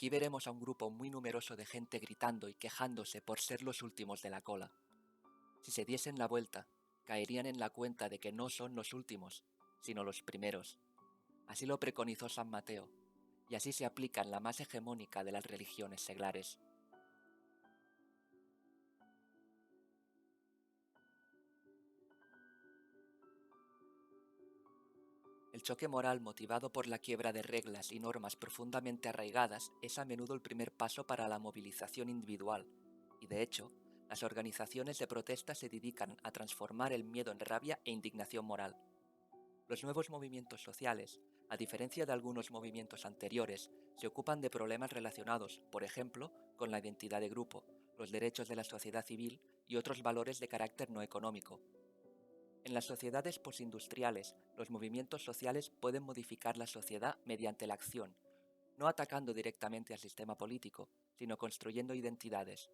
Aquí veremos a un grupo muy numeroso de gente gritando y quejándose por ser los últimos de la cola. Si se diesen la vuelta, caerían en la cuenta de que no son los últimos, sino los primeros. Así lo preconizó San Mateo, y así se aplica en la más hegemónica de las religiones seglares. El choque moral motivado por la quiebra de reglas y normas profundamente arraigadas es a menudo el primer paso para la movilización individual, y de hecho, las organizaciones de protesta se dedican a transformar el miedo en rabia e indignación moral. Los nuevos movimientos sociales, a diferencia de algunos movimientos anteriores, se ocupan de problemas relacionados, por ejemplo, con la identidad de grupo, los derechos de la sociedad civil y otros valores de carácter no económico. En las sociedades postindustriales, los movimientos sociales pueden modificar la sociedad mediante la acción, no atacando directamente al sistema político, sino construyendo identidades.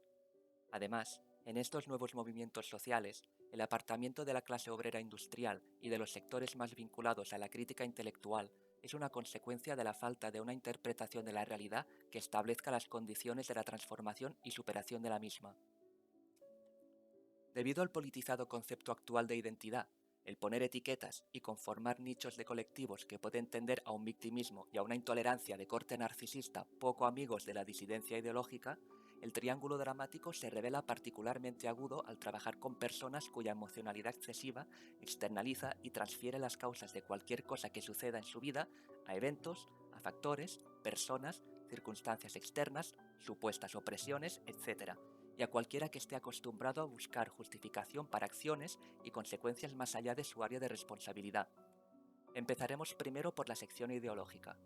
Además, en estos nuevos movimientos sociales, el apartamiento de la clase obrera industrial y de los sectores más vinculados a la crítica intelectual es una consecuencia de la falta de una interpretación de la realidad que establezca las condiciones de la transformación y superación de la misma. Debido al politizado concepto actual de identidad, el poner etiquetas y conformar nichos de colectivos que pueden tender a un victimismo y a una intolerancia de corte narcisista poco amigos de la disidencia ideológica, el triángulo dramático se revela particularmente agudo al trabajar con personas cuya emocionalidad excesiva externaliza y transfiere las causas de cualquier cosa que suceda en su vida a eventos, a factores, personas, circunstancias externas, supuestas opresiones, etc., y a cualquiera que esté acostumbrado a buscar justificación para acciones y consecuencias más allá de su área de responsabilidad. Empezaremos primero por la sección ideológica.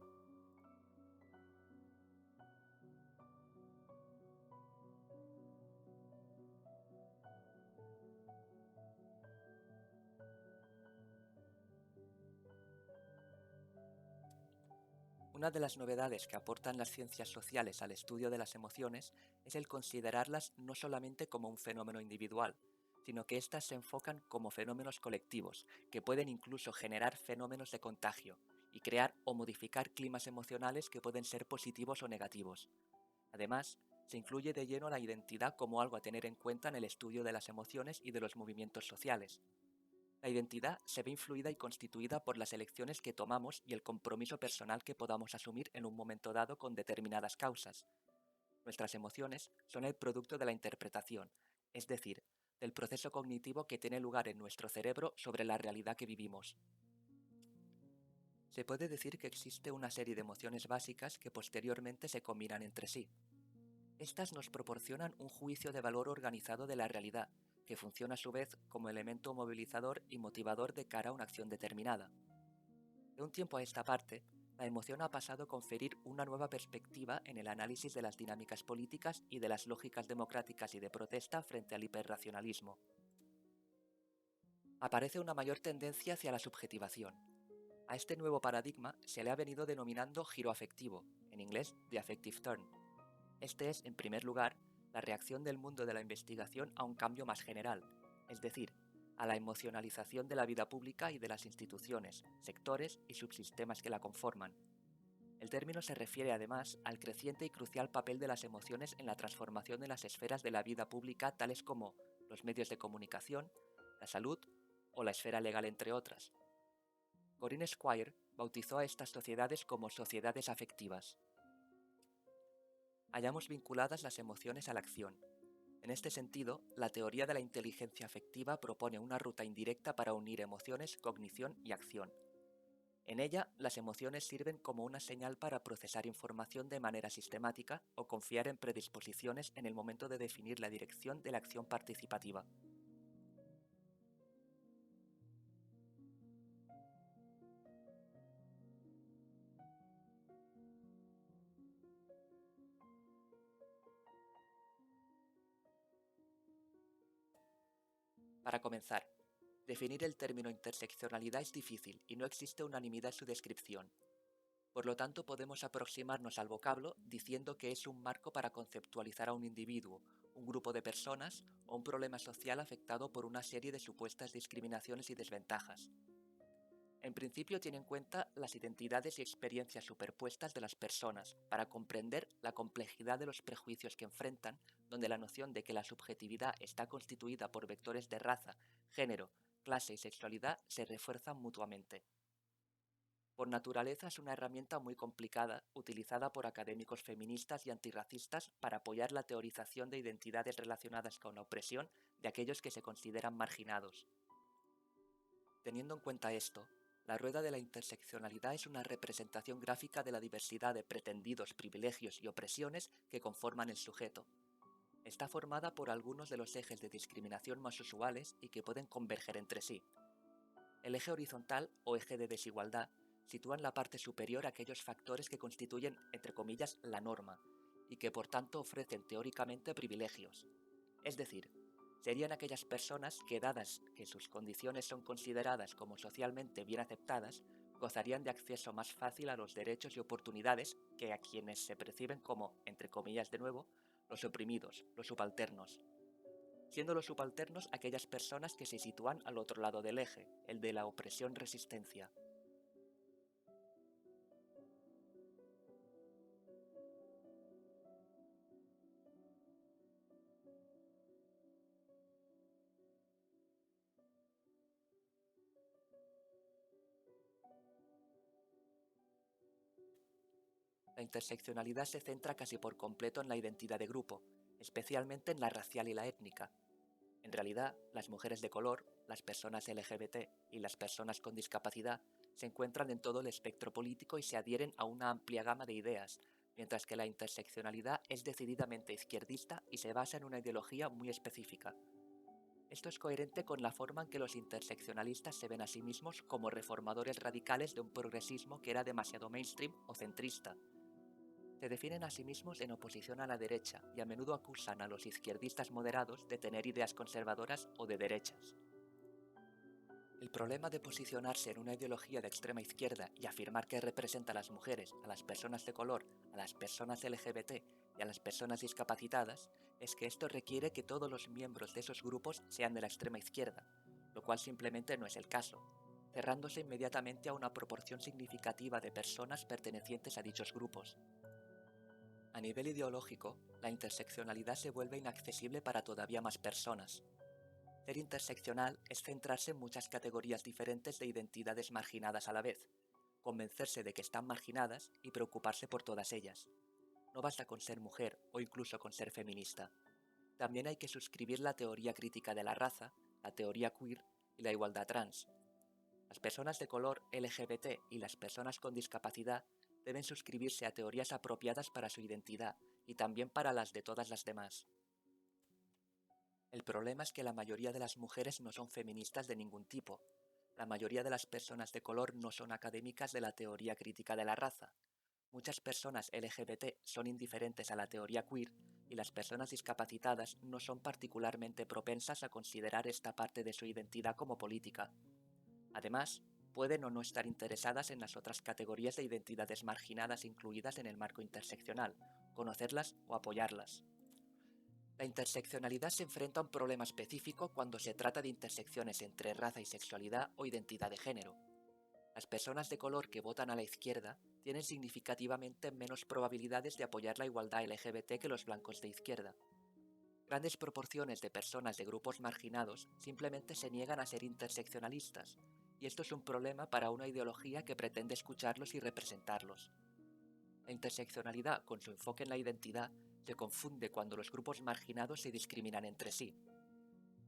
Una de las novedades que aportan las ciencias sociales al estudio de las emociones es el considerarlas no solamente como un fenómeno individual, sino que éstas se enfocan como fenómenos colectivos, que pueden incluso generar fenómenos de contagio, y crear o modificar climas emocionales que pueden ser positivos o negativos. Además, se incluye de lleno la identidad como algo a tener en cuenta en el estudio de las emociones y de los movimientos sociales. La identidad se ve influida y constituida por las elecciones que tomamos y el compromiso personal que podamos asumir en un momento dado con determinadas causas. Nuestras emociones son el producto de la interpretación, es decir, del proceso cognitivo que tiene lugar en nuestro cerebro sobre la realidad que vivimos. Se puede decir que existe una serie de emociones básicas que posteriormente se combinan entre sí. Estas nos proporcionan un juicio de valor organizado de la realidad, que funciona a su vez como elemento movilizador y motivador de cara a una acción determinada. De un tiempo a esta parte, la emoción ha pasado a conferir una nueva perspectiva en el análisis de las dinámicas políticas y de las lógicas democráticas y de protesta frente al hiperracionalismo. Aparece una mayor tendencia hacia la subjetivación. A este nuevo paradigma se le ha venido denominando giro afectivo, en inglés the affective turn. Este es, en primer lugar, la reacción del mundo de la investigación a un cambio más general, es decir, a la emocionalización de la vida pública y de las instituciones, sectores y subsistemas que la conforman. El término se refiere además al creciente y crucial papel de las emociones en la transformación de las esferas de la vida pública tales como los medios de comunicación, la salud o la esfera legal, entre otras. Corinne Squire bautizó a estas sociedades como sociedades afectivas. Hallamos vinculadas las emociones a la acción. En este sentido, la teoría de la inteligencia afectiva propone una ruta indirecta para unir emociones, cognición y acción. En ella, las emociones sirven como una señal para procesar información de manera sistemática o confiar en predisposiciones en el momento de definir la dirección de la acción participativa. Para comenzar, definir el término interseccionalidad es difícil y no existe unanimidad en su descripción. Por lo tanto, podemos aproximarnos al vocablo diciendo que es un marco para conceptualizar a un individuo, un grupo de personas o un problema social afectado por una serie de supuestas discriminaciones y desventajas. En principio tiene en cuenta las identidades y experiencias superpuestas de las personas para comprender la complejidad de los prejuicios que enfrentan, donde la noción de que la subjetividad está constituida por vectores de raza, género, clase y sexualidad se refuerzan mutuamente. Por naturaleza es una herramienta muy complicada, utilizada por académicos feministas y antirracistas para apoyar la teorización de identidades relacionadas con la opresión de aquellos que se consideran marginados. Teniendo en cuenta esto, la rueda de la interseccionalidad es una representación gráfica de la diversidad de pretendidos privilegios y opresiones que conforman el sujeto. Está formada por algunos de los ejes de discriminación más usuales y que pueden converger entre sí. El eje horizontal o eje de desigualdad sitúa en la parte superior aquellos factores que constituyen, entre comillas, la norma, y que por tanto ofrecen teóricamente privilegios. Es decir, serían aquellas personas que, dadas que sus condiciones son consideradas como socialmente bien aceptadas, gozarían de acceso más fácil a los derechos y oportunidades que a quienes se perciben como, entre comillas de nuevo, los oprimidos, los subalternos, siendo los subalternos aquellas personas que se sitúan al otro lado del eje, el de la opresión-resistencia. La interseccionalidad se centra casi por completo en la identidad de grupo, especialmente en la racial y la étnica. En realidad, las mujeres de color, las personas LGBT y las personas con discapacidad se encuentran en todo el espectro político y se adhieren a una amplia gama de ideas, mientras que la interseccionalidad es decididamente izquierdista y se basa en una ideología muy específica. Esto es coherente con la forma en que los interseccionalistas se ven a sí mismos como reformadores radicales de un progresismo que era demasiado mainstream o centrista. Se definen a sí mismos en oposición a la derecha y a menudo acusan a los izquierdistas moderados de tener ideas conservadoras o de derechas. El problema de posicionarse en una ideología de extrema izquierda y afirmar que representa a las mujeres, a las personas de color, a las personas LGBT y a las personas discapacitadas es que esto requiere que todos los miembros de esos grupos sean de la extrema izquierda, lo cual simplemente no es el caso, cerrándose inmediatamente a una proporción significativa de personas pertenecientes a dichos grupos. A nivel ideológico, la interseccionalidad se vuelve inaccesible para todavía más personas. Ser interseccional es centrarse en muchas categorías diferentes de identidades marginadas a la vez, convencerse de que están marginadas y preocuparse por todas ellas. No basta con ser mujer o incluso con ser feminista. También hay que suscribir la teoría crítica de la raza, la teoría queer y la igualdad trans. Las personas de color LGBT y las personas con discapacidad deben suscribirse a teorías apropiadas para su identidad y también para las de todas las demás. El problema es que la mayoría de las mujeres no son feministas de ningún tipo. La mayoría de las personas de color no son académicas de la teoría crítica de la raza. Muchas personas LGBT son indiferentes a la teoría queer y las personas discapacitadas no son particularmente propensas a considerar esta parte de su identidad como política. Además, pueden o no estar interesadas en las otras categorías de identidades marginadas incluidas en el marco interseccional, conocerlas o apoyarlas. La interseccionalidad se enfrenta a un problema específico cuando se trata de intersecciones entre raza y sexualidad o identidad de género. Las personas de color que votan a la izquierda tienen significativamente menos probabilidades de apoyar la igualdad LGBT que los blancos de izquierda. Grandes proporciones de personas de grupos marginados simplemente se niegan a ser interseccionalistas, y esto es un problema para una ideología que pretende escucharlos y representarlos. La interseccionalidad, con su enfoque en la identidad, se confunde cuando los grupos marginados se discriminan entre sí.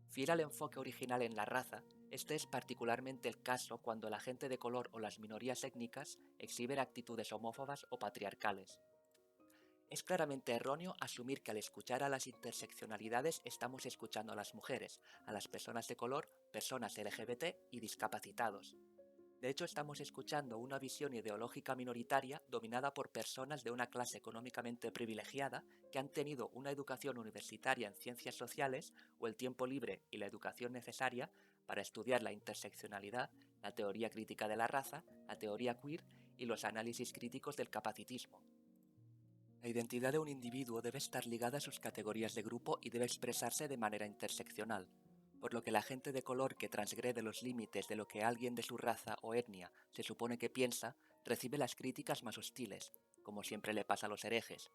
Fiel al enfoque original en la raza, este es particularmente el caso cuando la gente de color o las minorías étnicas exhiben actitudes homófobas o patriarcales. Es claramente erróneo asumir que al escuchar a las interseccionalidades estamos escuchando a las mujeres, a las personas de color, personas LGBT y discapacitados. De hecho, estamos escuchando una visión ideológica minoritaria dominada por personas de una clase económicamente privilegiada que han tenido una educación universitaria en ciencias sociales o el tiempo libre y la educación necesaria para estudiar la interseccionalidad, la teoría crítica de la raza, la teoría queer y los análisis críticos del capacitismo. La identidad de un individuo debe estar ligada a sus categorías de grupo y debe expresarse de manera interseccional. por lo que la gente de color que transgrede los límites de lo que alguien de su raza o etnia se supone que piensa, recibe las críticas más hostiles, como siempre le pasa a los herejes.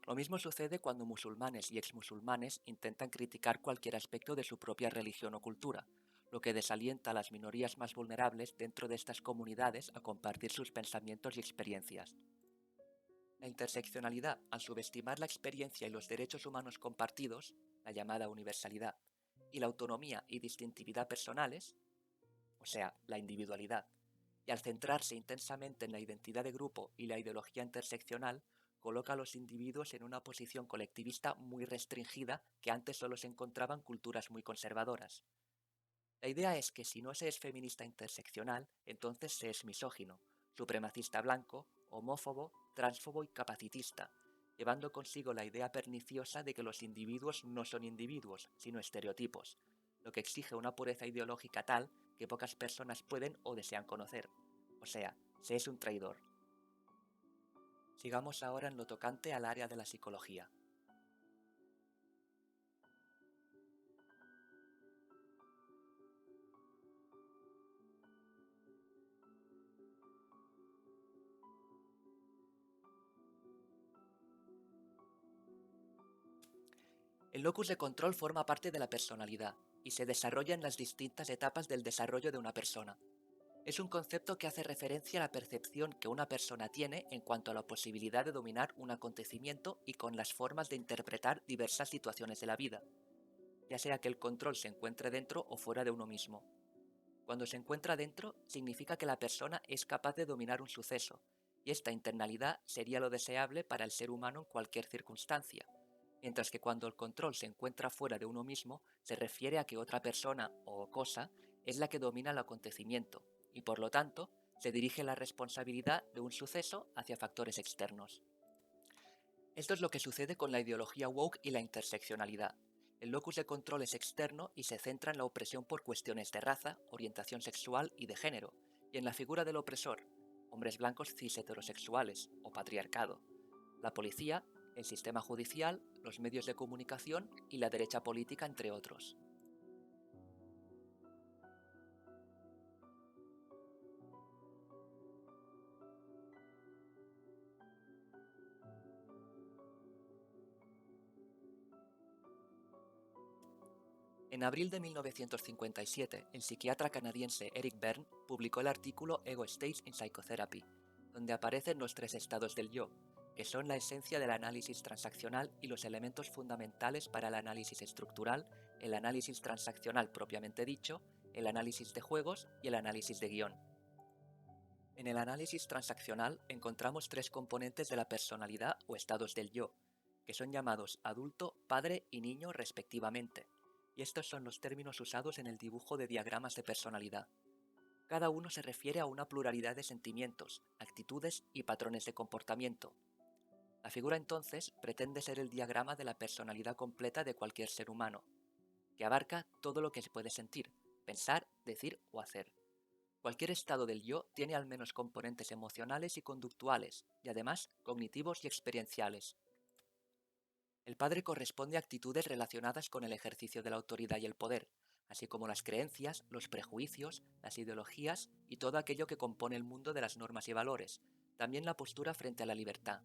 Lo mismo sucede cuando musulmanes y exmusulmanes intentan criticar cualquier aspecto de su propia religión o cultura, lo que desalienta a las minorías más vulnerables dentro de estas comunidades a compartir sus pensamientos y experiencias. La interseccionalidad, al subestimar la experiencia y los derechos humanos compartidos, la llamada universalidad, y la autonomía y distintividad personales, o sea, la individualidad, y al centrarse intensamente en la identidad de grupo y la ideología interseccional, coloca a los individuos en una posición colectivista muy restringida que antes solo se encontraba en culturas muy conservadoras. La idea es que si no se es feminista interseccional, entonces se es misógino, supremacista blanco, homófobo, transfobo y capacitista, llevando consigo la idea perniciosa de que los individuos no son individuos, sino estereotipos, lo que exige una pureza ideológica tal que pocas personas pueden o desean conocer. O sea, se es un traidor. Sigamos ahora en lo tocante al área de la psicología. El locus de control forma parte de la personalidad y se desarrolla en las distintas etapas del desarrollo de una persona. Es un concepto que hace referencia a la percepción que una persona tiene en cuanto a la posibilidad de dominar un acontecimiento y con las formas de interpretar diversas situaciones de la vida, ya sea que el control se encuentre dentro o fuera de uno mismo. Cuando se encuentra dentro, significa que la persona es capaz de dominar un suceso, y esta internalidad sería lo deseable para el ser humano en cualquier circunstancia, mientras que cuando el control se encuentra fuera de uno mismo, se refiere a que otra persona o cosa es la que domina el acontecimiento, y por lo tanto, se dirige la responsabilidad de un suceso hacia factores externos. Esto es lo que sucede con la ideología woke y la interseccionalidad. El locus de control es externo y se centra en la opresión por cuestiones de raza, orientación sexual y de género, y en la figura del opresor, hombres blancos cis heterosexuales o patriarcado, la policía, el sistema judicial, los medios de comunicación y la derecha política, entre otros. En abril de 1957, el psiquiatra canadiense Eric Berne publicó el artículo Ego States in Psychotherapy, donde aparecen los tres estados del yo, que son la esencia del análisis transaccional y los elementos fundamentales para el análisis estructural, el análisis transaccional propiamente dicho, el análisis de juegos y el análisis de guión. En el análisis transaccional encontramos tres componentes de la personalidad o estados del yo, que son llamados adulto, padre y niño respectivamente, y estos son los términos usados en el dibujo de diagramas de personalidad. Cada uno se refiere a una pluralidad de sentimientos, actitudes y patrones de comportamiento. La figura entonces pretende ser el diagrama de la personalidad completa de cualquier ser humano, que abarca todo lo que se puede sentir, pensar, decir o hacer. Cualquier estado del yo tiene al menos componentes emocionales y conductuales, y además cognitivos y experienciales. El padre corresponde a actitudes relacionadas con el ejercicio de la autoridad y el poder, así como las creencias, los prejuicios, las ideologías y todo aquello que compone el mundo de las normas y valores, también la postura frente a la libertad.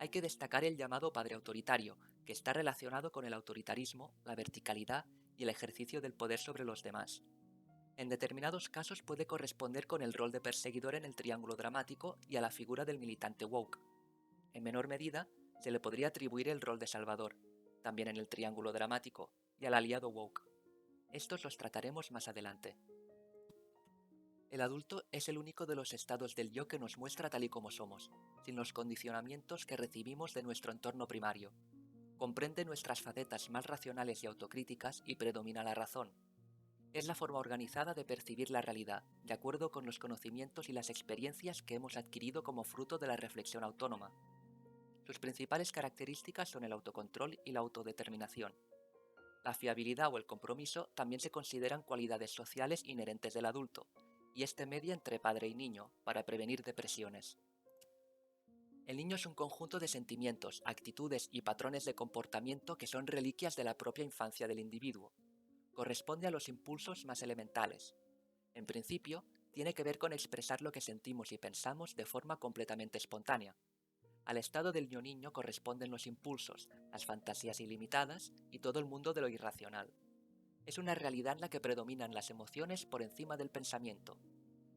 Hay que destacar el llamado padre autoritario, que está relacionado con el autoritarismo, la verticalidad y el ejercicio del poder sobre los demás. En determinados casos puede corresponder con el rol de perseguidor en el triángulo dramático y a la figura del militante woke. En menor medida, se le podría atribuir el rol de salvador, también en el triángulo dramático, y al aliado woke. Estos los trataremos más adelante. El adulto es el único de los estados del yo que nos muestra tal y como somos, sin los condicionamientos que recibimos de nuestro entorno primario. Comprende nuestras facetas más racionales y autocríticas y predomina la razón. Es la forma organizada de percibir la realidad, de acuerdo con los conocimientos y las experiencias que hemos adquirido como fruto de la reflexión autónoma. Sus principales características son el autocontrol y la autodeterminación. La fiabilidad o el compromiso también se consideran cualidades sociales inherentes del adulto, y este media entre padre y niño para prevenir depresiones. El niño es un conjunto de sentimientos, actitudes y patrones de comportamiento que son reliquias de la propia infancia del individuo. Corresponde a los impulsos más elementales. En principio, tiene que ver con expresar lo que sentimos y pensamos de forma completamente espontánea. Al estado del yo niño corresponden los impulsos, las fantasías ilimitadas y todo el mundo de lo irracional. Es una realidad en la que predominan las emociones por encima del pensamiento.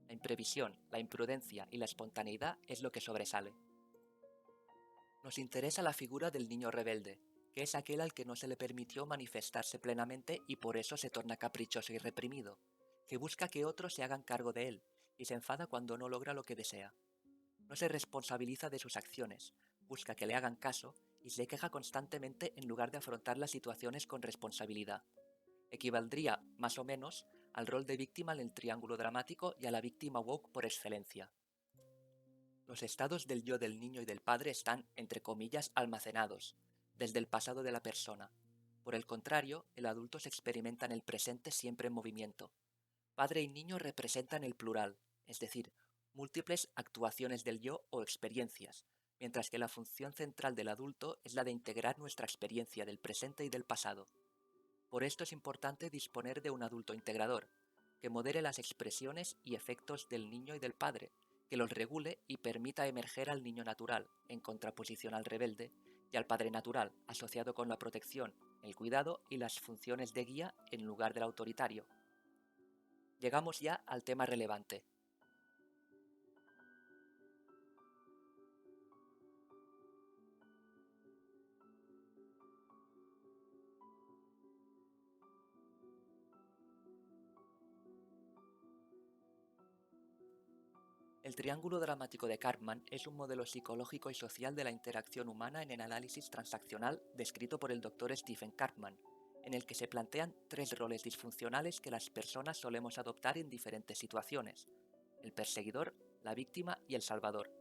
La imprevisión, la imprudencia y la espontaneidad es lo que sobresale. Nos interesa la figura del niño rebelde, que es aquel al que no se le permitió manifestarse plenamente y por eso se torna caprichoso y reprimido, que busca que otros se hagan cargo de él y se enfada cuando no logra lo que desea. No se responsabiliza de sus acciones, busca que le hagan caso y se queja constantemente en lugar de afrontar las situaciones con responsabilidad. Equivaldría, más o menos, al rol de víctima en el triángulo dramático y a la víctima woke por excelencia. Los estados del yo del niño y del padre están, entre comillas, almacenados, desde el pasado de la persona. Por el contrario, el adulto se experimenta en el presente siempre en movimiento. Padre y niño representan el plural, es decir, múltiples actuaciones del yo o experiencias, mientras que la función central del adulto es la de integrar nuestra experiencia del presente y del pasado. Por esto es importante disponer de un adulto integrador, que modere las expresiones y efectos del niño y del padre, que los regule y permita emerger al niño natural, en contraposición al rebelde, y al padre natural, asociado con la protección, el cuidado y las funciones de guía en lugar del autoritario. Llegamos ya al tema relevante. El triángulo dramático de Karpman es un modelo psicológico y social de la interacción humana en el análisis transaccional descrito por el Dr. Stephen Karpman, en el que se plantean tres roles disfuncionales que las personas solemos adoptar en diferentes situaciones: el perseguidor, la víctima y el salvador.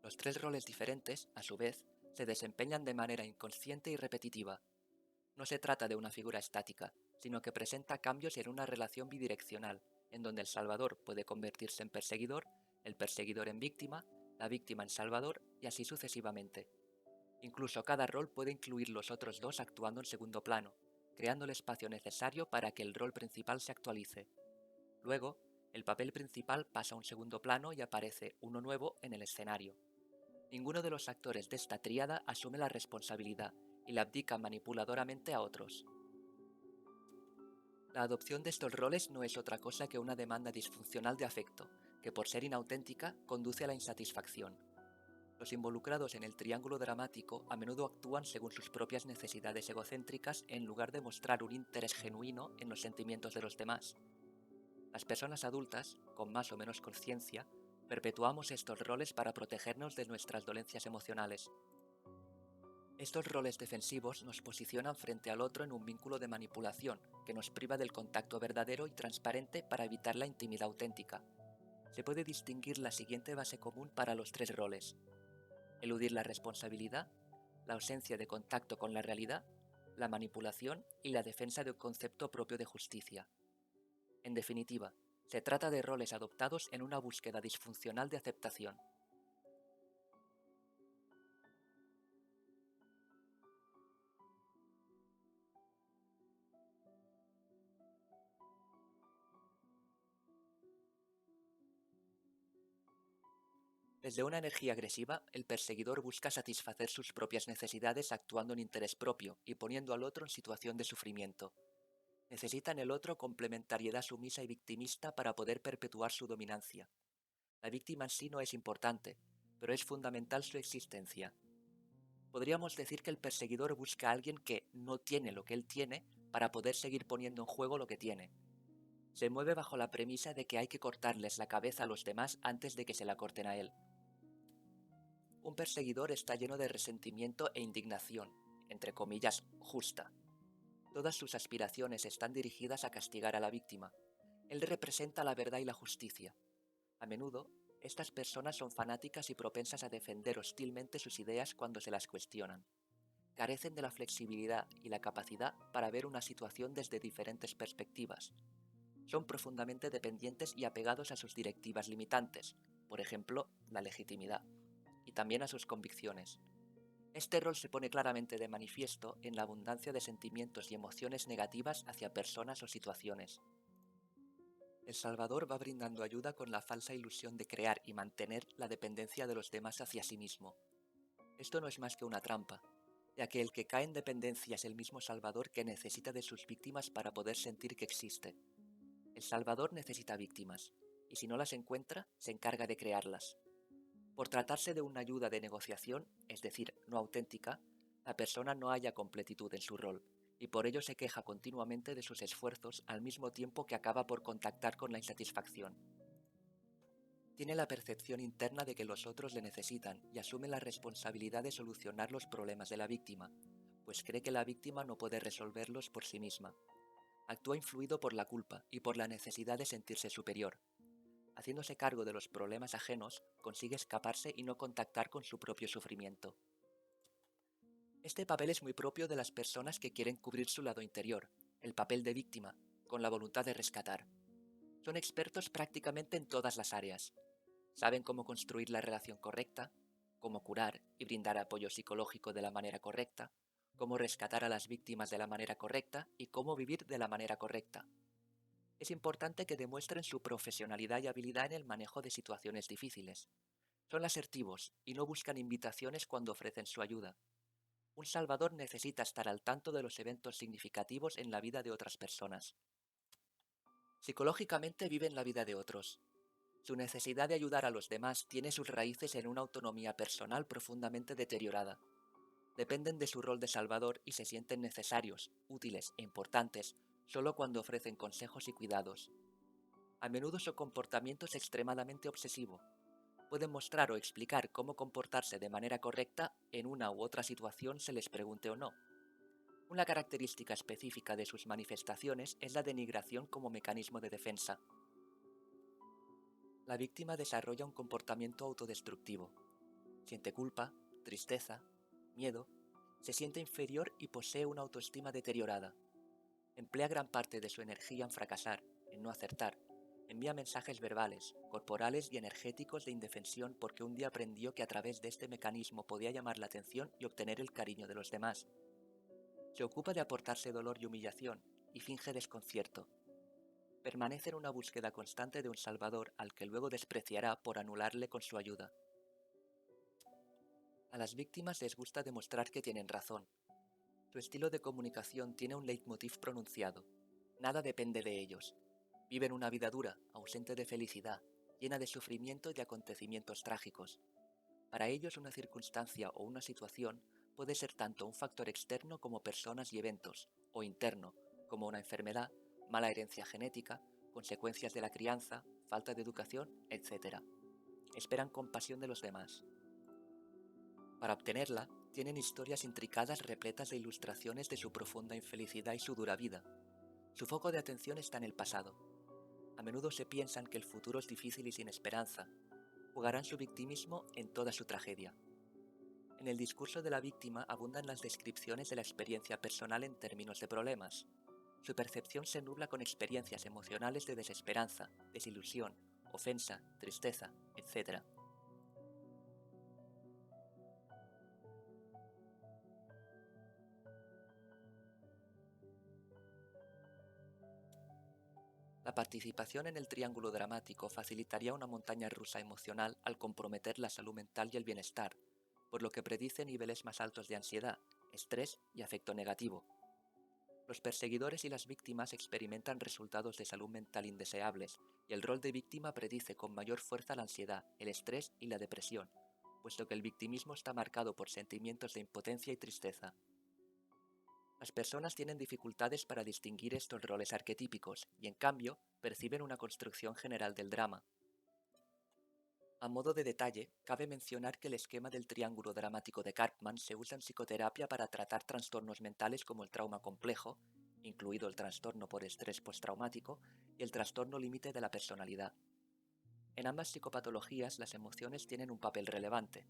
Los tres roles diferentes, a su vez, se desempeñan de manera inconsciente y repetitiva. No se trata de una figura estática, sino que presenta cambios en una relación bidireccional, en donde el salvador puede convertirse en perseguidor, el perseguidor en víctima, la víctima en salvador y así sucesivamente. Incluso cada rol puede incluir los otros dos actuando en segundo plano, creando el espacio necesario para que el rol principal se actualice. Luego, el papel principal pasa a un segundo plano y aparece uno nuevo en el escenario. Ninguno de los actores de esta tríada asume la responsabilidad y la abdica manipuladoramente a otros. La adopción de estos roles no es otra cosa que una demanda disfuncional de afecto, que por ser inauténtica conduce a la insatisfacción. Los involucrados en el triángulo dramático a menudo actúan según sus propias necesidades egocéntricas en lugar de mostrar un interés genuino en los sentimientos de los demás. Las personas adultas, con más o menos conciencia, perpetuamos estos roles para protegernos de nuestras dolencias emocionales. Estos roles defensivos nos posicionan frente al otro en un vínculo de manipulación que nos priva del contacto verdadero y transparente para evitar la intimidad auténtica. Se puede distinguir la siguiente base común para los tres roles: eludir la responsabilidad, la ausencia de contacto con la realidad, la manipulación y la defensa de un concepto propio de justicia. En definitiva, se trata de roles adoptados en una búsqueda disfuncional de aceptación. Desde una energía agresiva, el perseguidor busca satisfacer sus propias necesidades actuando en interés propio y poniendo al otro en situación de sufrimiento. Necesita en el otro complementariedad sumisa y victimista para poder perpetuar su dominancia. La víctima en sí no es importante, pero es fundamental su existencia. Podríamos decir que el perseguidor busca a alguien que no tiene lo que él tiene para poder seguir poniendo en juego lo que tiene. Se mueve bajo la premisa de que hay que cortarles la cabeza a los demás antes de que se la corten a él. Un perseguidor está lleno de resentimiento e indignación, entre comillas, justa. Todas sus aspiraciones están dirigidas a castigar a la víctima. Él representa la verdad y la justicia. A menudo, estas personas son fanáticas y propensas a defender hostilmente sus ideas cuando se las cuestionan. Carecen de la flexibilidad y la capacidad para ver una situación desde diferentes perspectivas. Son profundamente dependientes y apegados a sus directivas limitantes, por ejemplo, la legitimidad, y también a sus convicciones. Este rol se pone claramente de manifiesto en la abundancia de sentimientos y emociones negativas hacia personas o situaciones. El Salvador va brindando ayuda con la falsa ilusión de crear y mantener la dependencia de los demás hacia sí mismo. Esto no es más que una trampa, ya que el que cae en dependencia es el mismo Salvador que necesita de sus víctimas para poder sentir que existe. El Salvador necesita víctimas, y si no las encuentra, se encarga de crearlas. Por tratarse de una ayuda de negociación, es decir, no auténtica, la persona no halla completitud en su rol, y por ello se queja continuamente de sus esfuerzos al mismo tiempo que acaba por contactar con la insatisfacción. Tiene la percepción interna de que los otros le necesitan y asume la responsabilidad de solucionar los problemas de la víctima, pues cree que la víctima no puede resolverlos por sí misma. Actúa influido por la culpa y por la necesidad de sentirse superior. Haciéndose cargo de los problemas ajenos, consigue escaparse y no contactar con su propio sufrimiento. Este papel es muy propio de las personas que quieren cubrir su lado interior, el papel de víctima, con la voluntad de rescatar. Son expertos prácticamente en todas las áreas. Saben cómo construir la relación correcta, cómo curar y brindar apoyo psicológico de la manera correcta, cómo rescatar a las víctimas de la manera correcta y cómo vivir de la manera correcta. Es importante que demuestren su profesionalidad y habilidad en el manejo de situaciones difíciles. Son asertivos y no buscan invitaciones cuando ofrecen su ayuda. Un salvador necesita estar al tanto de los eventos significativos en la vida de otras personas. Psicológicamente viven la vida de otros. Su necesidad de ayudar a los demás tiene sus raíces en una autonomía personal profundamente deteriorada. Dependen de su rol de salvador y se sienten necesarios, útiles e importantes solo cuando ofrecen consejos y cuidados. A menudo su comportamiento es extremadamente obsesivo. Pueden mostrar o explicar cómo comportarse de manera correcta en una u otra situación se les pregunte o no. Una característica específica de sus manifestaciones es la denigración como mecanismo de defensa. La víctima desarrolla un comportamiento autodestructivo. Siente culpa, tristeza, miedo, se siente inferior y posee una autoestima deteriorada. Emplea gran parte de su energía en fracasar, en no acertar. Envía mensajes verbales, corporales y energéticos de indefensión porque un día aprendió que a través de este mecanismo podía llamar la atención y obtener el cariño de los demás. Se ocupa de aportarse dolor y humillación y finge desconcierto. Permanece en una búsqueda constante de un salvador al que luego despreciará por anularle con su ayuda. A las víctimas les gusta demostrar que tienen razón. Su estilo de comunicación tiene un leitmotiv pronunciado. Nada depende de ellos. Viven una vida dura, ausente de felicidad, llena de sufrimiento y de acontecimientos trágicos. Para ellos una circunstancia o una situación puede ser tanto un factor externo como personas y eventos, o interno, como una enfermedad, mala herencia genética, consecuencias de la crianza, falta de educación, etc. Esperan compasión de los demás. Para obtenerla, tienen historias intricadas repletas de ilustraciones de su profunda infelicidad y su dura vida. Su foco de atención está en el pasado. A menudo se piensan que el futuro es difícil y sin esperanza. Jugarán su victimismo en toda su tragedia. En el discurso de la víctima abundan las descripciones de la experiencia personal en términos de problemas. Su percepción se nubla con experiencias emocionales de desesperanza, desilusión, ofensa, tristeza, etc. La participación en el triángulo dramático facilitaría una montaña rusa emocional al comprometer la salud mental y el bienestar, por lo que predice niveles más altos de ansiedad, estrés y afecto negativo. Los perseguidores y las víctimas experimentan resultados de salud mental indeseables, y el rol de víctima predice con mayor fuerza la ansiedad, el estrés y la depresión, puesto que el victimismo está marcado por sentimientos de impotencia y tristeza. Las personas tienen dificultades para distinguir estos roles arquetípicos y, en cambio, perciben una construcción general del drama. A modo de detalle, cabe mencionar que el esquema del triángulo dramático de Karpman se usa en psicoterapia para tratar trastornos mentales como el trauma complejo, incluido el trastorno por estrés postraumático y el trastorno límite de la personalidad. En ambas psicopatologías las emociones tienen un papel relevante.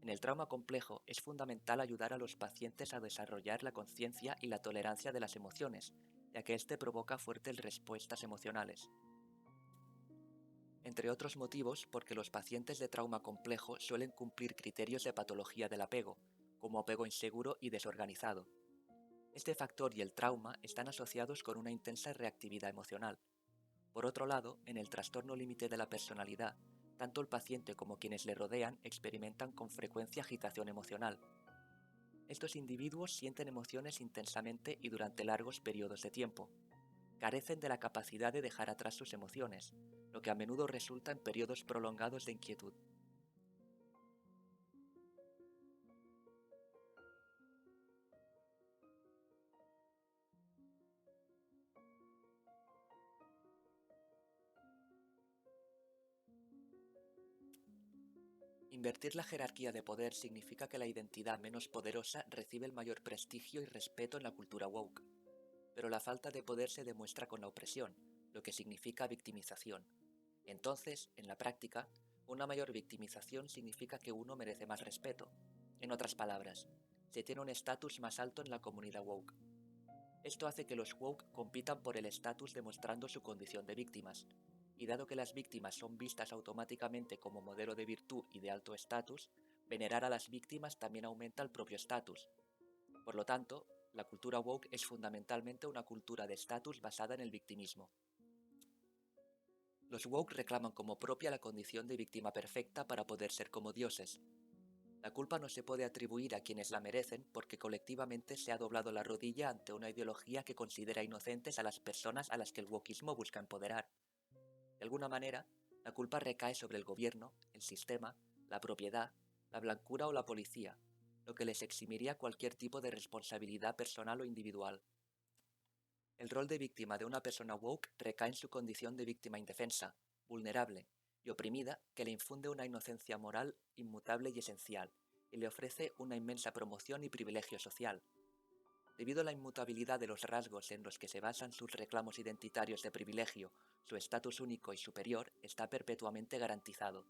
En el trauma complejo es fundamental ayudar a los pacientes a desarrollar la conciencia y la tolerancia de las emociones, ya que este provoca fuertes respuestas emocionales. Entre otros motivos porque los pacientes de trauma complejo suelen cumplir criterios de patología del apego, como apego inseguro y desorganizado. Este factor y el trauma están asociados con una intensa reactividad emocional. Por otro lado, en el trastorno límite de la personalidad, tanto el paciente como quienes le rodean experimentan con frecuencia agitación emocional. Estos individuos sienten emociones intensamente y durante largos periodos de tiempo. Carecen de la capacidad de dejar atrás sus emociones, lo que a menudo resulta en periodos prolongados de inquietud. Invertir la jerarquía de poder significa que la identidad menos poderosa recibe el mayor prestigio y respeto en la cultura woke, pero la falta de poder se demuestra con la opresión, lo que significa victimización. Entonces, en la práctica, una mayor victimización significa que uno merece más respeto. En otras palabras, se tiene un estatus más alto en la comunidad woke. Esto hace que los woke compitan por el estatus demostrando su condición de víctimas, y dado que las víctimas son vistas automáticamente como modelo de virtud y de alto estatus, venerar a las víctimas también aumenta el propio estatus. Por lo tanto, la cultura woke es fundamentalmente una cultura de estatus basada en el victimismo. Los woke reclaman como propia la condición de víctima perfecta para poder ser como dioses. La culpa no se puede atribuir a quienes la merecen porque colectivamente se ha doblado la rodilla ante una ideología que considera inocentes a las personas a las que el wokismo busca empoderar. De alguna manera, la culpa recae sobre el gobierno, el sistema, la propiedad, la blancura o la policía, lo que les eximiría cualquier tipo de responsabilidad personal o individual. El rol de víctima de una persona woke recae en su condición de víctima indefensa, vulnerable y oprimida que le infunde una inocencia moral inmutable y esencial, y le ofrece una inmensa promoción y privilegio social. Debido a la inmutabilidad de los rasgos en los que se basan sus reclamos identitarios de privilegio, su estatus único y superior está perpetuamente garantizado.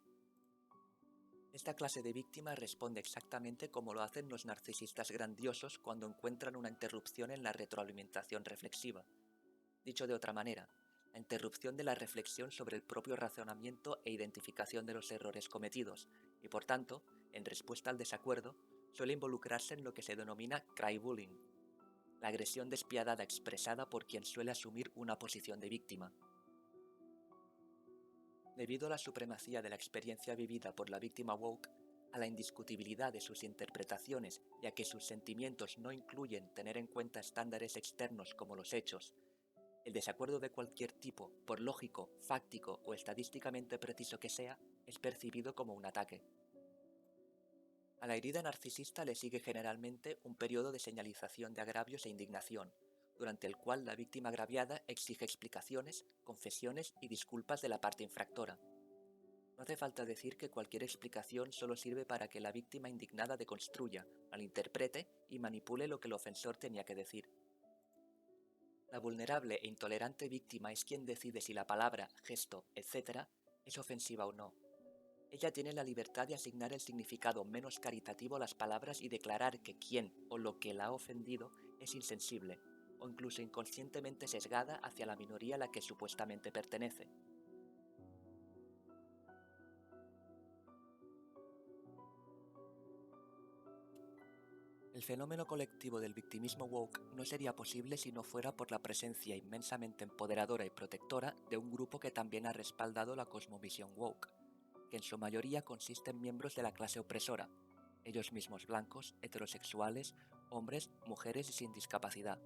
Esta clase de víctima responde exactamente como lo hacen los narcisistas grandiosos cuando encuentran una interrupción en la retroalimentación reflexiva. Dicho de otra manera, la interrupción de la reflexión sobre el propio razonamiento e identificación de los errores cometidos, y por tanto, en respuesta al desacuerdo, suele involucrarse en lo que se denomina crybullying, la agresión despiadada expresada por quien suele asumir una posición de víctima. Debido a la supremacía de la experiencia vivida por la víctima woke, a la indiscutibilidad de sus interpretaciones y a que sus sentimientos no incluyen tener en cuenta estándares externos como los hechos, el desacuerdo de cualquier tipo, por lógico, fáctico o estadísticamente preciso que sea, es percibido como un ataque. A la herida narcisista le sigue generalmente un periodo de señalización de agravios e indignación, durante el cual la víctima agraviada exige explicaciones, confesiones y disculpas de la parte infractora. No hace falta decir que cualquier explicación solo sirve para que la víctima indignada deconstruya, malinterprete y manipule lo que el ofensor tenía que decir. La vulnerable e intolerante víctima es quien decide si la palabra, gesto, etc. es ofensiva o no. Ella tiene la libertad de asignar el significado menos caritativo a las palabras y declarar que quien o lo que la ha ofendido es insensible, o incluso inconscientemente sesgada hacia la minoría a la que supuestamente pertenece. El fenómeno colectivo del victimismo woke no sería posible si no fuera por la presencia inmensamente empoderadora y protectora de un grupo que también ha respaldado la cosmovisión woke, que en su mayoría consiste en miembros de la clase opresora, ellos mismos blancos, heterosexuales, hombres, mujeres y sin discapacidad,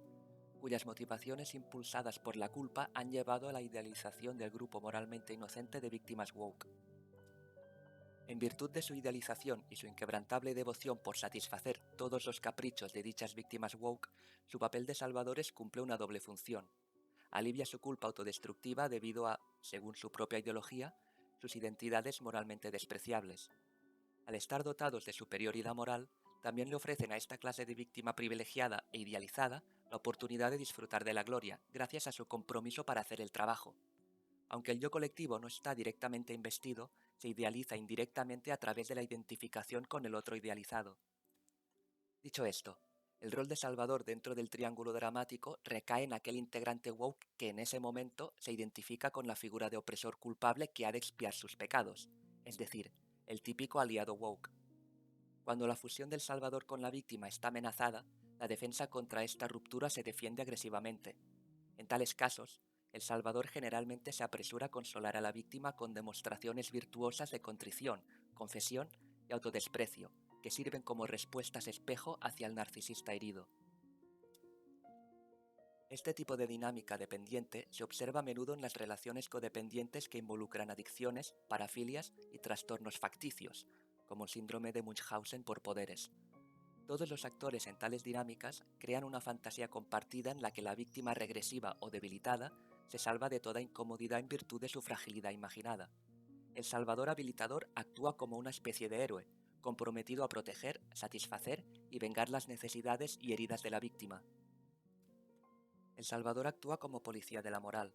cuyas motivaciones impulsadas por la culpa han llevado a la idealización del grupo moralmente inocente de víctimas woke. En virtud de su idealización y su inquebrantable devoción por satisfacer todos los caprichos de dichas víctimas woke, su papel de salvadores cumple una doble función. Alivia su culpa autodestructiva debido a, según su propia ideología, sus identidades moralmente despreciables. Al estar dotados de superioridad moral, también le ofrecen a esta clase de víctima privilegiada e idealizada la oportunidad de disfrutar de la gloria, gracias a su compromiso para hacer el trabajo. Aunque el yo colectivo no está directamente investido, se idealiza indirectamente a través de la identificación con el otro idealizado. Dicho esto, el rol de salvador dentro del triángulo dramático recae en aquel integrante woke que en ese momento se identifica con la figura de opresor culpable que ha de expiar sus pecados, es decir, el típico aliado woke. Cuando la fusión del salvador con la víctima está amenazada, la defensa contra esta ruptura se defiende agresivamente. En tales casos, el salvador generalmente se apresura a consolar a la víctima con demostraciones virtuosas de contrición, confesión y autodesprecio, que sirven como respuestas espejo hacia el narcisista herido. Este tipo de dinámica dependiente se observa a menudo en las relaciones codependientes que involucran adicciones, parafilias y trastornos facticios, como el síndrome de Munchausen por poderes. Todos los actores en tales dinámicas crean una fantasía compartida en la que la víctima regresiva o debilitada se salva de toda incomodidad en virtud de su fragilidad imaginada. El salvador habilitador actúa como una especie de héroe, comprometido a proteger, satisfacer y vengar las necesidades y heridas de la víctima. El salvador actúa como policía de la moral.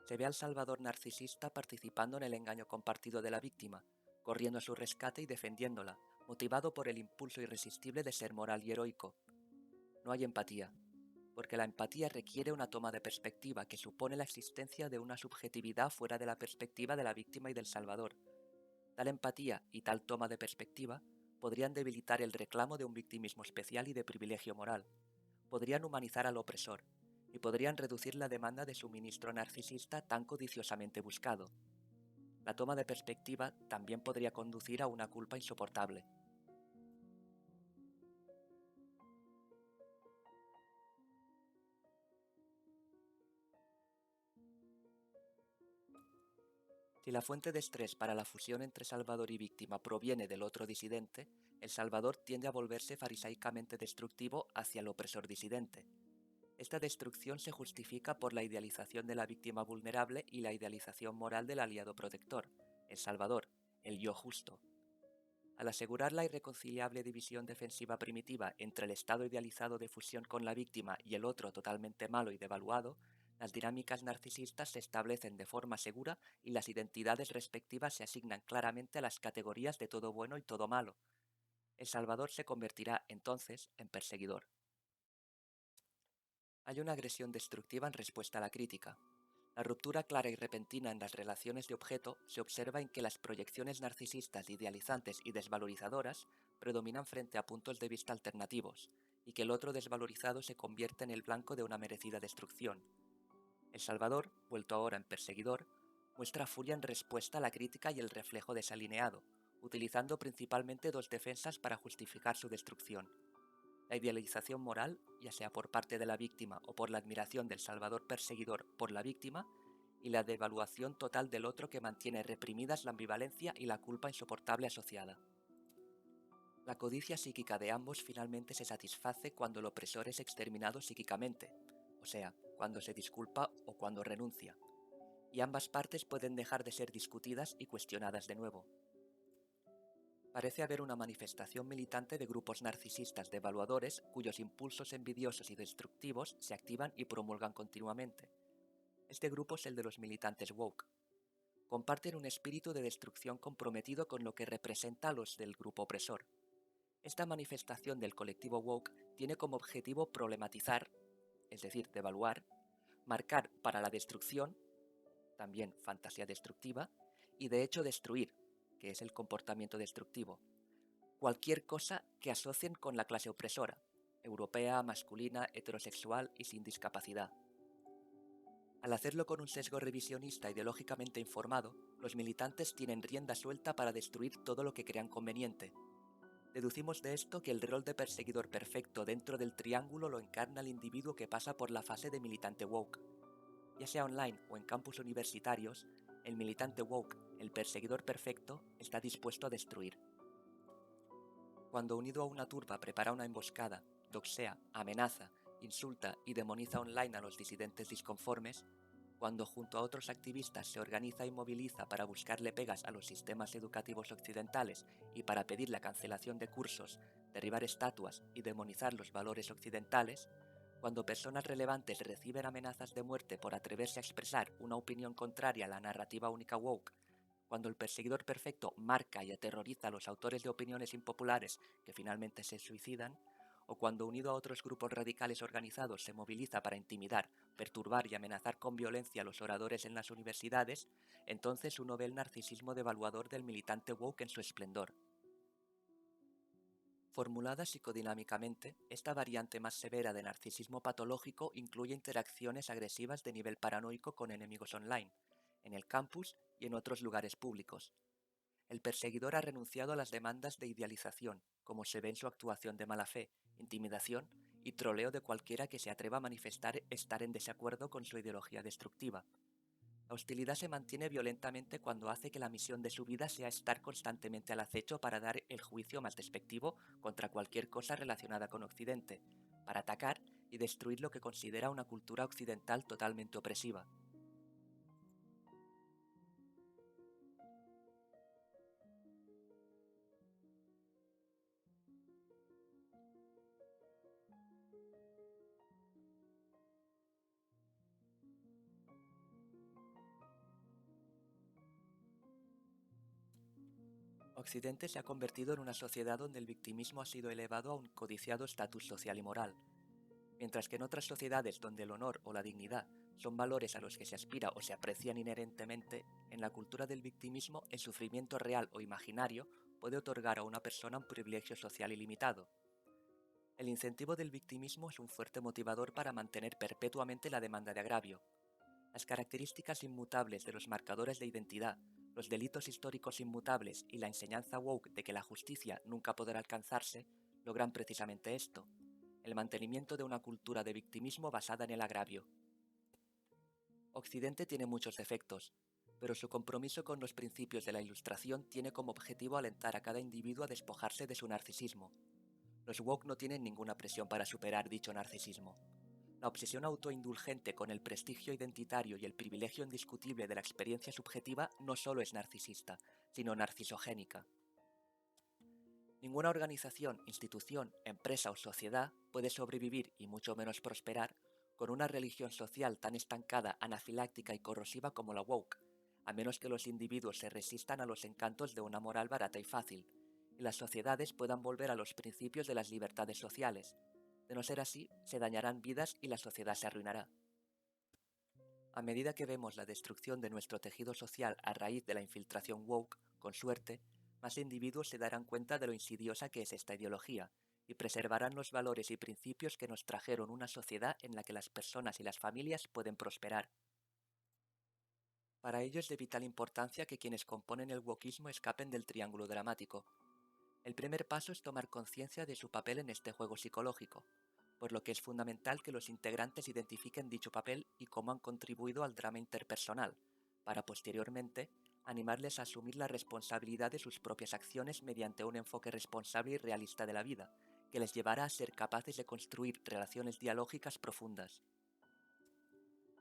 Se ve al salvador narcisista participando en el engaño compartido de la víctima, corriendo a su rescate y defendiéndola, motivado por el impulso irresistible de ser moral y heroico. No hay empatía, porque la empatía requiere una toma de perspectiva que supone la existencia de una subjetividad fuera de la perspectiva de la víctima y del salvador. Tal empatía y tal toma de perspectiva podrían debilitar el reclamo de un victimismo especial y de privilegio moral, podrían humanizar al opresor, y podrían reducir la demanda de suministro narcisista tan codiciosamente buscado. La toma de perspectiva también podría conducir a una culpa insoportable. Si la fuente de estrés para la fusión entre salvador y víctima proviene del otro disidente, el salvador tiende a volverse farisaicamente destructivo hacia el opresor disidente. Esta destrucción se justifica por la idealización de la víctima vulnerable y la idealización moral del aliado protector, el salvador, el yo justo. Al asegurar la irreconciliable división defensiva primitiva entre el estado idealizado de fusión con la víctima y el otro totalmente malo y devaluado, las dinámicas narcisistas se establecen de forma segura y las identidades respectivas se asignan claramente a las categorías de todo bueno y todo malo. El salvador se convertirá entonces en perseguidor. Hay una agresión destructiva en respuesta a la crítica. La ruptura clara y repentina en las relaciones de objeto se observa en que las proyecciones narcisistas idealizantes y desvalorizadoras predominan frente a puntos de vista alternativos, y que el otro desvalorizado se convierte en el blanco de una merecida destrucción. El salvador, vuelto ahora en perseguidor, muestra furia en respuesta a la crítica y el reflejo desalineado, utilizando principalmente dos defensas para justificar su destrucción: la idealización moral, ya sea por parte de la víctima o por la admiración del salvador perseguidor por la víctima, y la devaluación total del otro que mantiene reprimidas la ambivalencia y la culpa insoportable asociada. La codicia psíquica de ambos finalmente se satisface cuando el opresor es exterminado psíquicamente, o sea, cuando se disculpa o cuando renuncia, y ambas partes pueden dejar de ser discutidas y cuestionadas de nuevo. Parece haber una manifestación militante de grupos narcisistas devaluadores cuyos impulsos envidiosos y destructivos se activan y promulgan continuamente. Este grupo es el de los militantes woke. Comparten un espíritu de destrucción comprometido con lo que representa a los del grupo opresor. Esta manifestación del colectivo woke tiene como objetivo problematizar, es decir, devaluar, marcar para la destrucción, también fantasía destructiva, y de hecho destruir, que es el comportamiento destructivo, cualquier cosa que asocien con la clase opresora, europea, masculina, heterosexual y sin discapacidad. Al hacerlo con un sesgo revisionista ideológicamente informado, los militantes tienen rienda suelta para destruir todo lo que crean conveniente. Deducimos de esto que el rol de perseguidor perfecto dentro del triángulo lo encarna el individuo que pasa por la fase de militante woke. Ya sea online o en campus universitarios, el militante woke, el perseguidor perfecto, está dispuesto a destruir. Cuando unido a una turba prepara una emboscada, doxea, amenaza, insulta y demoniza online a los disidentes disconformes, cuando junto a otros activistas se organiza y moviliza para buscarle pegas a los sistemas educativos occidentales y para pedir la cancelación de cursos, derribar estatuas y demonizar los valores occidentales, cuando personas relevantes reciben amenazas de muerte por atreverse a expresar una opinión contraria a la narrativa única woke, cuando el perseguidor perfecto marca y aterroriza a los autores de opiniones impopulares que finalmente se suicidan, o cuando unido a otros grupos radicales organizados se moviliza para intimidar, perturbar y amenazar con violencia a los oradores en las universidades, entonces uno ve el narcisismo devaluador del militante woke en su esplendor. Formulada psicodinámicamente, esta variante más severa de narcisismo patológico incluye interacciones agresivas de nivel paranoico con enemigos online, en el campus y en otros lugares públicos. El perseguidor ha renunciado a las demandas de idealización, como se ve en su actuación de mala fe, intimidación y troleo de cualquiera que se atreva a manifestar estar en desacuerdo con su ideología destructiva. La hostilidad se mantiene violentamente cuando hace que la misión de su vida sea estar constantemente al acecho para dar el juicio más despectivo contra cualquier cosa relacionada con Occidente, para atacar y destruir lo que considera una cultura occidental totalmente opresiva. Occidente se ha convertido en una sociedad donde el victimismo ha sido elevado a un codiciado estatus social y moral, mientras que en otras sociedades donde el honor o la dignidad son valores a los que se aspira o se aprecian inherentemente, en la cultura del victimismo el sufrimiento real o imaginario puede otorgar a una persona un privilegio social ilimitado. El incentivo del victimismo es un fuerte motivador para mantener perpetuamente la demanda de agravio. Las características inmutables de los marcadores de identidad, los delitos históricos inmutables y la enseñanza woke de que la justicia nunca podrá alcanzarse logran precisamente esto: el mantenimiento de una cultura de victimismo basada en el agravio. Occidente tiene muchos defectos, pero su compromiso con los principios de la Ilustración tiene como objetivo alentar a cada individuo a despojarse de su narcisismo. Los woke no tienen ninguna presión para superar dicho narcisismo. La obsesión autoindulgente con el prestigio identitario y el privilegio indiscutible de la experiencia subjetiva no solo es narcisista, sino narcisogénica. Ninguna organización, institución, empresa o sociedad puede sobrevivir y mucho menos prosperar con una religión social tan estancada, anafiláctica y corrosiva como la woke, a menos que los individuos se resistan a los encantos de una moral barata y fácil, y las sociedades puedan volver a los principios de las libertades sociales. De no ser así, se dañarán vidas y la sociedad se arruinará. A medida que vemos la destrucción de nuestro tejido social a raíz de la infiltración woke, con suerte, más individuos se darán cuenta de lo insidiosa que es esta ideología y preservarán los valores y principios que nos trajeron una sociedad en la que las personas y las familias pueden prosperar. Para ello es de vital importancia que quienes componen el wokismo escapen del triángulo dramático. El primer paso es tomar conciencia de su papel en este juego psicológico, por lo que es fundamental que los integrantes identifiquen dicho papel y cómo han contribuido al drama interpersonal, para posteriormente animarles a asumir la responsabilidad de sus propias acciones mediante un enfoque responsable y realista de la vida, que les llevará a ser capaces de construir relaciones dialógicas profundas.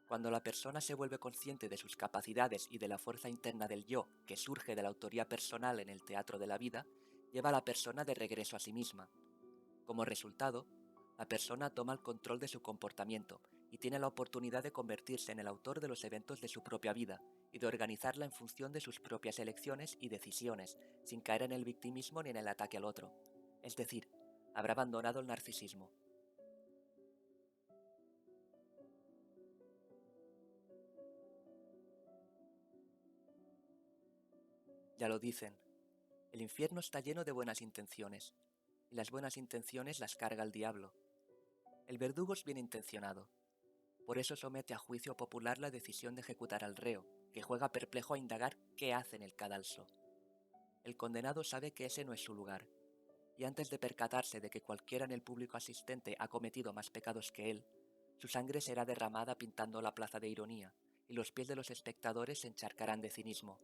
Cuando la persona se vuelve consciente de sus capacidades y de la fuerza interna del yo que surge de la autoría personal en el teatro de la vida, lleva a la persona de regreso a sí misma. Como resultado, la persona toma el control de su comportamiento y tiene la oportunidad de convertirse en el autor de los eventos de su propia vida y de organizarla en función de sus propias elecciones y decisiones, sin caer en el victimismo ni en el ataque al otro. Es decir, habrá abandonado el narcisismo. Ya lo dicen, el infierno está lleno de buenas intenciones, y las buenas intenciones las carga el diablo. El verdugo es bien intencionado. Por eso somete a juicio popular la decisión de ejecutar al reo, que juega perplejo a indagar qué hace en el cadalso. El condenado sabe que ese no es su lugar, y antes de percatarse de que cualquiera en el público asistente ha cometido más pecados que él, su sangre será derramada pintando la plaza de ironía, y los pies de los espectadores se encharcarán de cinismo.